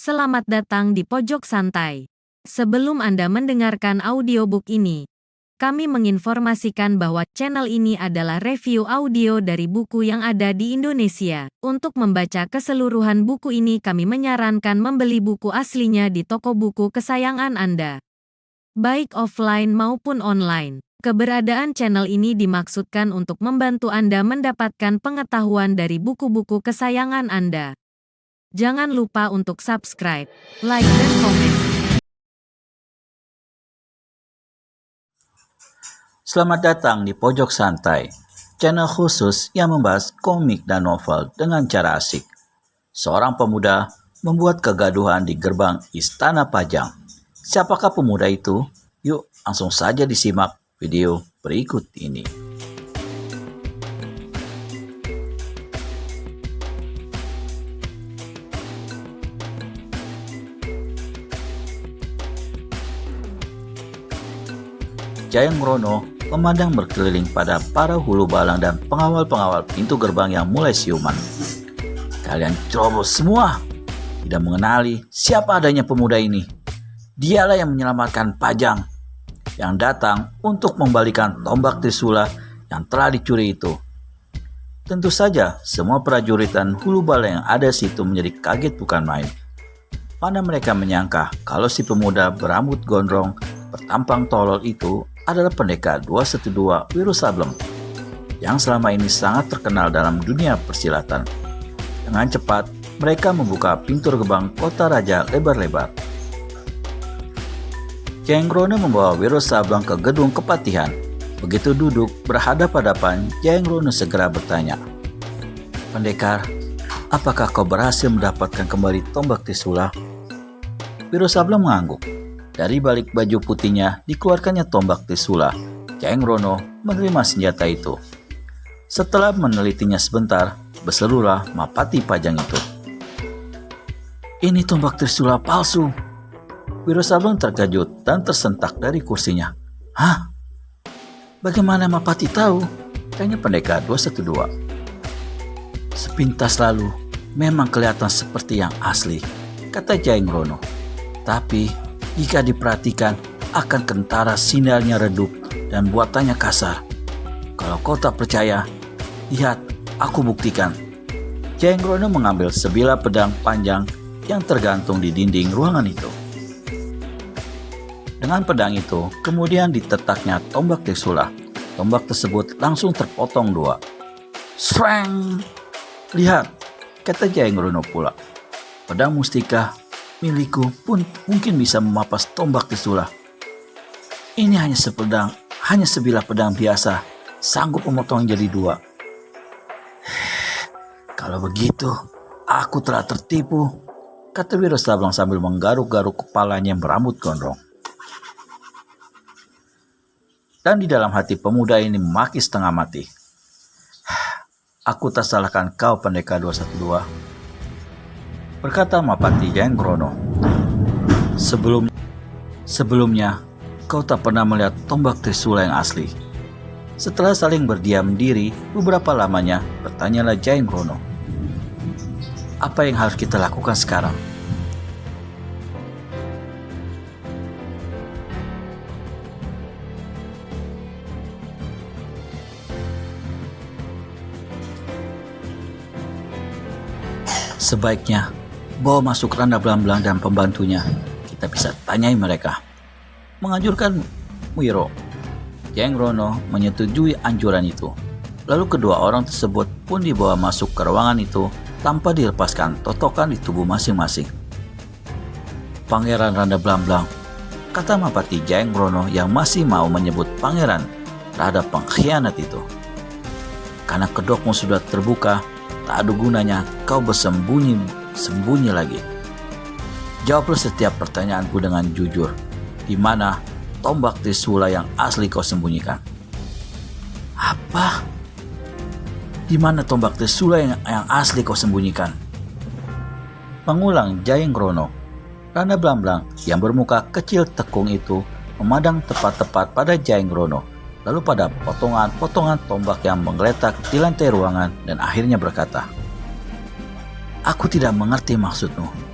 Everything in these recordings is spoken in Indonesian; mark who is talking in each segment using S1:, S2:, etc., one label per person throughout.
S1: Selamat datang di Pojok Santai. Sebelum Anda mendengarkan audiobook ini, kami menginformasikan bahwa channel ini adalah review audio dari buku yang ada di Indonesia. Untuk membaca keseluruhan buku ini kami menyarankan membeli buku aslinya di toko buku kesayangan Anda, baik offline maupun online. Keberadaan channel ini dimaksudkan untuk membantu Anda mendapatkan pengetahuan dari buku-buku kesayangan Anda. Jangan lupa untuk subscribe, like, dan komen.
S2: Selamat datang di Pojok Santai, channel khusus yang membahas komik dan novel dengan cara asik. Seorang pemuda membuat kegaduhan di gerbang Istana Pajang. Siapakah pemuda itu? Yuk, langsung saja disimak video berikut ini. Jayeng Rono memandang berkeliling pada para hulu balang dan pengawal-pengawal pintu gerbang yang mulai siuman. Kalian cerobos semua, tidak mengenali siapa adanya pemuda ini. Dialah yang menyelamatkan Pajang, yang datang untuk membalikan tombak Trisula yang telah dicuri itu. Tentu saja semua prajurit dan hulu balang yang ada situ menjadi kaget bukan main. Mana mereka menyangka kalau si pemuda berambut gondrong bertampang tolol itu adalah pendekar 212 Wiro Sableng yang selama ini sangat terkenal dalam dunia persilatan. Dengan cepat, mereka membuka pintu gerbang kota raja lebar-lebar. Jayeng Rono membawa Wiro Sableng ke gedung kepatihan. Begitu duduk berhadapan-hadapan, Jayeng Rono segera bertanya, "Pendekar, apakah kau berhasil mendapatkan kembali tombak Trisula?" Wiro Sableng mengangguk. Dari balik baju putihnya dikeluarkannya tombak Trisula. Jayeng Rono menerima senjata itu. Setelah menelitinya sebentar, berserulah Mapati Pajang itu. "Ini tombak Trisula palsu." Wiro Sableng terkejut dan tersentak dari kursinya. "Hah? Bagaimana Mapati tahu?" Tanya pendekar 212. "Sepintas lalu memang kelihatan seperti yang asli," kata Jayeng Rono. "Tapi jika diperhatikan, akan kentara sinyalnya redup dan buatannya kasar. Kalau kau tak percaya, lihat, aku buktikan." Jayeng Rono mengambil sebilah pedang panjang yang tergantung di dinding ruangan itu. Dengan pedang itu, kemudian ditetaknya tombak Trisula. Tombak tersebut langsung terpotong dua. "Sreng! Lihat," kata Jayeng Rono pula. "Pedang mustika milikku pun mungkin bisa memapas tombak Trisula. Ini hanya sebilah pedang biasa, sanggup memotong jadi dua." "Kalau begitu, aku telah tertipu," kata Wiro Sableng sambil menggaruk-garuk kepalanya yang berambut gondrong. Dan di dalam hati pemuda ini maki setengah mati. "Aku tak salahkan kau, pendekar 212," berkata Mapati Jayeng Rono. Sebelumnya, kau tak pernah melihat tombak Trisula yang asli." Setelah saling berdiam diri beberapa lamanya, bertanyalah Jayeng Rono, "Apa yang harus kita lakukan sekarang?" "Sebaiknya bawa masuk Randa Blamblang dan pembantunya. Kita bisa tanyai mereka," menganjurkan Wiro. Jayeng Rono menyetujui anjuran itu. Lalu kedua orang tersebut pun dibawa masuk ke ruangan itu tanpa dilepaskan totokan di tubuh masing-masing. "Pangeran Randa Blamblang," kata Mapati Jayeng Rono yang masih mau menyebut pangeran terhadap pengkhianat itu. "Karena kedokmu sudah terbuka, tak ada gunanya kau bersembunyi lagi. Jawablah setiap pertanyaanku dengan jujur. Di mana tombak Trisula yang asli kau sembunyikan?" "Apa? Di mana tombak Trisula yang asli kau sembunyikan?" mengulang Jayeng Rono. Randa Blamblang yang bermuka kecil tekung itu memandang tepat-tepat pada Jayeng Rono, lalu pada potongan-potongan tombak yang menggeletak di lantai ruangan, dan akhirnya berkata, "Aku tidak mengerti maksudmu."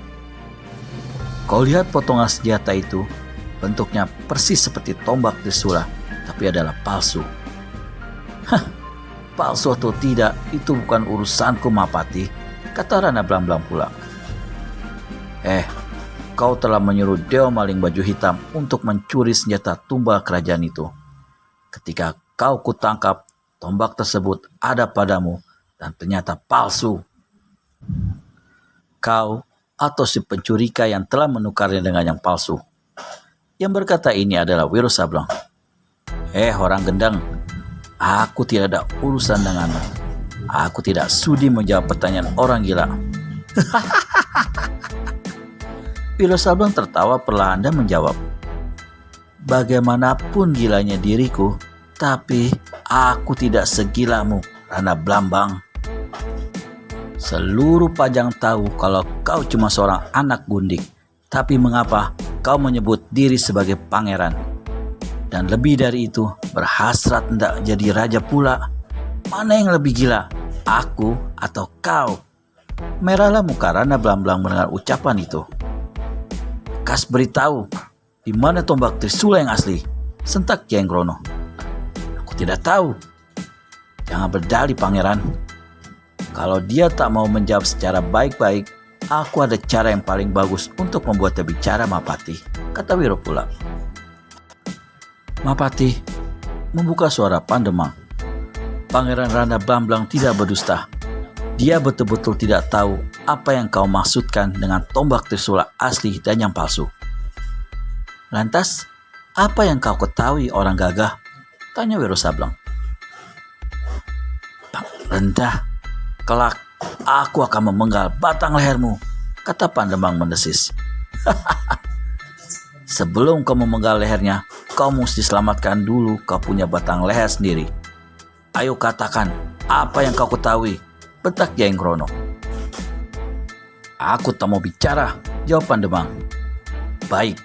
S2: Kau lihat potongan senjata itu, bentuknya persis seperti tombak Trisula, tapi adalah palsu. Hah, palsu atau tidak, itu bukan urusanku Mahapati, kata Rana Blamblang pula. Kau telah menyuruh Dewa Maling Baju Hitam untuk mencuri senjata tumbal kerajaan itu. Ketika kau kutangkap, tombak tersebut ada padamu dan ternyata palsu. Kau atau si pencurika yang telah menukarnya dengan yang palsu. Yang berkata ini adalah Wiro Sableng. Orang gendang, aku tidak ada urusan denganmu. Aku tidak sudi menjawab pertanyaan orang gila. Wiro Sableng tertawa perlahan dan menjawab, bagaimanapun gilanya diriku, tapi aku tidak segilamu, Rana Blambang. Seluruh Pajang tahu kalau kau cuma seorang anak gundik, tapi mengapa kau menyebut diri sebagai pangeran? Dan lebih dari itu, berhasrat hendak jadi raja pula. Mana yang lebih gila, aku atau kau? Merahlah muka Rana Blamblang mendengar ucapan itu. Kas beritahu, di mana tombak Trisula yang asli? Sentak Jenggrono. Aku tidak tahu. Jangan berdalih pangeran. Kalau dia tak mau menjawab secara baik-baik, aku ada cara yang paling bagus untuk membuatnya bicara Mahapati, kata Wiro pula. Mahapati membuka suara Pandemang. Pangeran Rana Blamblang tidak berdusta. Dia betul-betul tidak tahu apa yang kau maksudkan dengan tombak Trisula asli dan yang palsu. Lantas, apa yang kau ketahui orang gagah? Tanya Wiro Sableng. Rendah. Kelak, aku akan memenggal batang lehermu, kata Pandemang mendesis. Sebelum kau memenggal lehernya, kau mesti selamatkan dulu kau punya batang leher sendiri. Ayo katakan, apa yang kau ketahui? Bentak Jenggrono. Aku tak mau bicara, jawab Pandemang. Baik,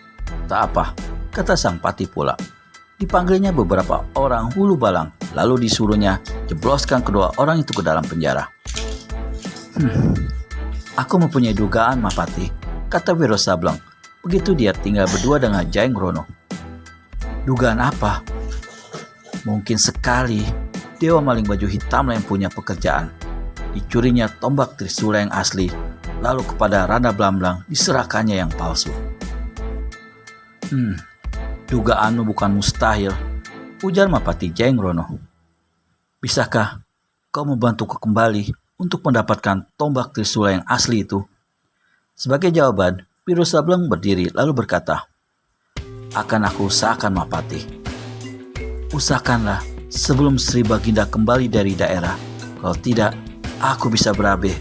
S2: tak apa, kata Sang Pati pula. Dipanggilnya beberapa orang hulu balang, lalu disuruhnya jebloskan kedua orang itu ke dalam penjara. Aku mempunyai dugaan Mahapati, kata Wiro Sableng. Begitu dia tinggal berdua dengan Jenggrono. Dugaan apa? Mungkin sekali Dewa Maling Baju Hitam yang punya pekerjaan. Dicurinya tombak Trisula yang asli, lalu kepada Rana Blamblang diserahkannya yang palsu. Dugaanmu bukan mustahil, ujar Mahapati Jenggrono. Bisakah kau membantuku kembali untuk mendapatkan tombak Trisula yang asli itu? Sebagai jawaban, Wiro Sableng berdiri lalu berkata, akan aku usahakan Mahapati. Usahakanlah sebelum Sri Baginda kembali dari daerah. Kalau tidak, aku bisa berabe.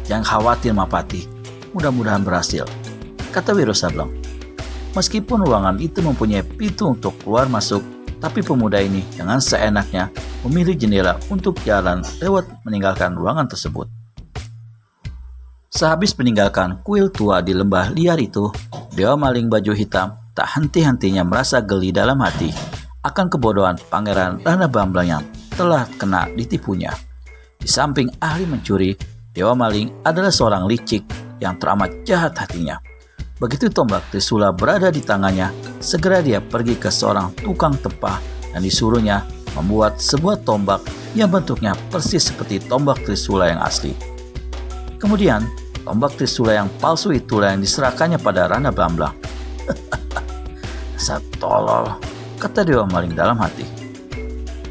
S2: Jangan khawatir Mahapati, mudah-mudahan berhasil, kata Wiro Sableng. Meskipun ruangan itu mempunyai pintu untuk keluar masuk, tapi pemuda ini dengan seenaknya memilih jendela untuk jalan lewat meninggalkan ruangan tersebut. Sehabis meninggalkan kuil tua di lembah liar itu, Dewa Maling Baju Hitam tak henti-hentinya merasa geli dalam hati akan kebodohan Pangeran Rana Blamblang yang telah kena ditipunya. Di samping ahli mencuri, Dewa Maling adalah seorang licik yang teramat jahat hatinya. Begitu tombak Trisula berada di tangannya, segera dia pergi ke seorang tukang tempah dan disuruhnya membuat sebuah tombak yang bentuknya persis seperti tombak Trisula yang asli. Kemudian, tombak Trisula yang palsu itulah yang diserahkannya pada Rana Blamblang. Dasar tolol, kata Dewa Maling dalam hati.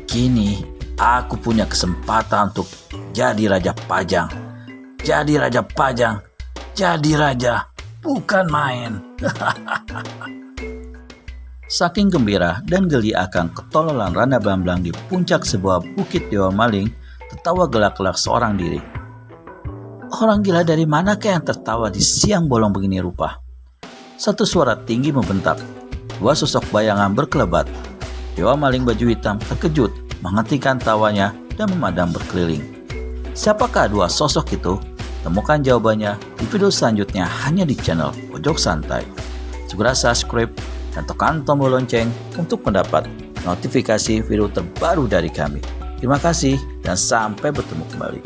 S2: Kini, aku punya kesempatan untuk jadi Raja Pajang. Jadi Raja Pajang, jadi Raja, bukan main. Saking gembira dan geli akan ketololan Rana Blamblang di puncak sebuah bukit, Dewa Maling tertawa gelak-gelak seorang diri. Orang gila dari manakah yang tertawa di siang bolong begini rupa? Satu suara tinggi membentak. Dua sosok bayangan berkelebat. Dewa Maling Baju Hitam terkejut, menghentikan tawanya dan memandang berkeliling. Siapakah dua sosok itu? Temukan jawabannya di video selanjutnya hanya di channel Pojok Santai. Segera subscribe dan tekan tombol lonceng untuk mendapat notifikasi video terbaru dari kami. Terima kasih dan sampai bertemu kembali.